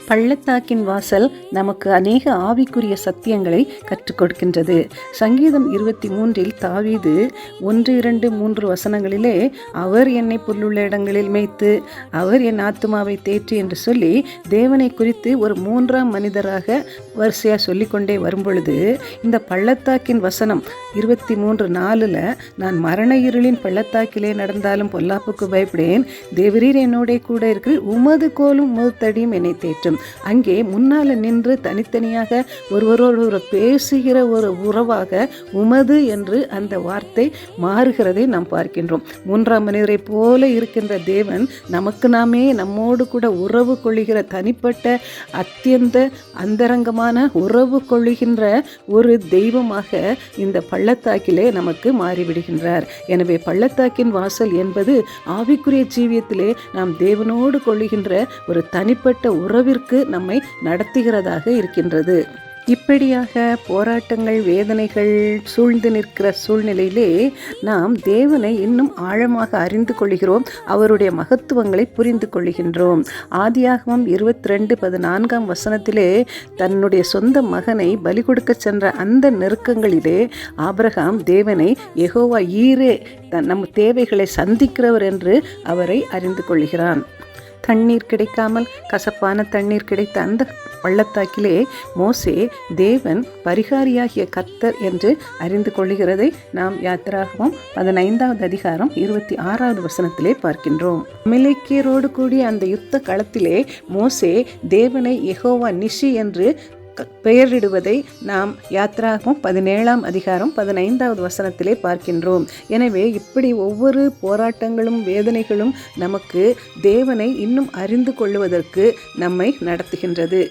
பள்ளத்தாக்கின் வாசல் நமக்கு அநேக ஆவிக்குரிய சத்தியங்களை கற்றுக் கொடுக்கின்றது. சங்கீதம் 23 தாவீது 1-2-3 வசனங்களிலே அவர் என்னை புல்லுள்ள இடங்களில் மேய்த்து அவர் என் ஆத்துமாவை தேற்றி என்று சொல்லி தேவனை குறித்து ஒரு 3ஆம் மனிதராக வரிசையாக சொல்லிக்கொண்டே வரும்பொழுது இந்த பள்ளத்தாக்கின் வசனம் 23:4 நான் மரண இருளின் பள்ளத்தாக்கிலே நடந்தாலும் பொல்லாப்புக்கு பயப்படேன், தேவரீர் என்னோட கூட இருக்கிறீர், உமது கோலும் உமது தடியும் என்னை தேற்றும். அங்கே முன்னால நின்று தனித்தனியாக ஒருவரோடு பேசுகிற ஒரு உறவாக உமது என்று அந்த வார்த்தை மாறுகிறதை நாம் பார்க்கின்றோம். 3ஆம் மனிதரை போல இருக்கின்ற தேவன் நமக்கு நாமே நம்மோடு கூட உறவு கொள்ளுகிற தனிப்பட்ட அத்தியந்த அந்தரங்கமான உறவு கொள்ளுகின்ற ஒரு தெய்வமாக இந்த பள்ளத்தாக்கிலே நமக்கு மாறிவிடுகின்றார். எனவே பள்ளத்தாக்கின் வாசல் என்பது ஆவிக்குரிய ஜீவியத்திலே நாம் தேவனோடு கொள்ளுகின்ற ஒரு தனிப்பட்ட உறவிற்கு நம்மை நடத்துகிறதாக இருக்கின்றது. இப்படியாக போராட்டங்கள் வேதனைகள் சூழ்ந்து நிற்கிற சூழ்நிலையிலே நாம் தேவனை இன்னும் ஆழமாக அறிந்து கொள்கிறோம், அவருடைய மகத்துவங்களை புரிந்து கொள்கின்றோம். ஆதியாகமம் 22:14 தன்னுடைய சொந்த மகனை பலி கொடுக்க சென்ற அந்த நெருக்கங்களிலே ஆபிரகாம் தேவனை யெகோவா ஈரே நம் தேவைகளை சந்திக்கிறவர் என்று அவரை அறிந்து கொள்கிறான். தண்ணீர் கிடைக்காமல் கசப்பான தண்ணீர் கிடைத்த அந்த பள்ளத்தாக்கிலே மோசே தேவன் பரிகாரியாகிய கர்த்தர் என்று அறிந்து கொள்கிறதை நாம் யாத்திராகமம் 15வது அதிகாரம் 26வது வசனத்திலே பார்க்கின்றோம். அமலேக்கியரோடு கூடிய அந்த யுத்த களத்திலே மோசே தேவனை யெகோவா நிஷி என்று பெயரிடுவதை நாம் யாத்திராகமம் 17ஆம் அதிகாரம் 15வது வசனத்திலே பார்க்கின்றோம். எனவே இப்படி ஒவ்வொரு போராட்டங்களும் வேதனைகளும் நமக்கு தேவனை இன்னும் அறிந்து கொள்வதற்கு நம்மை நடத்துகின்றது.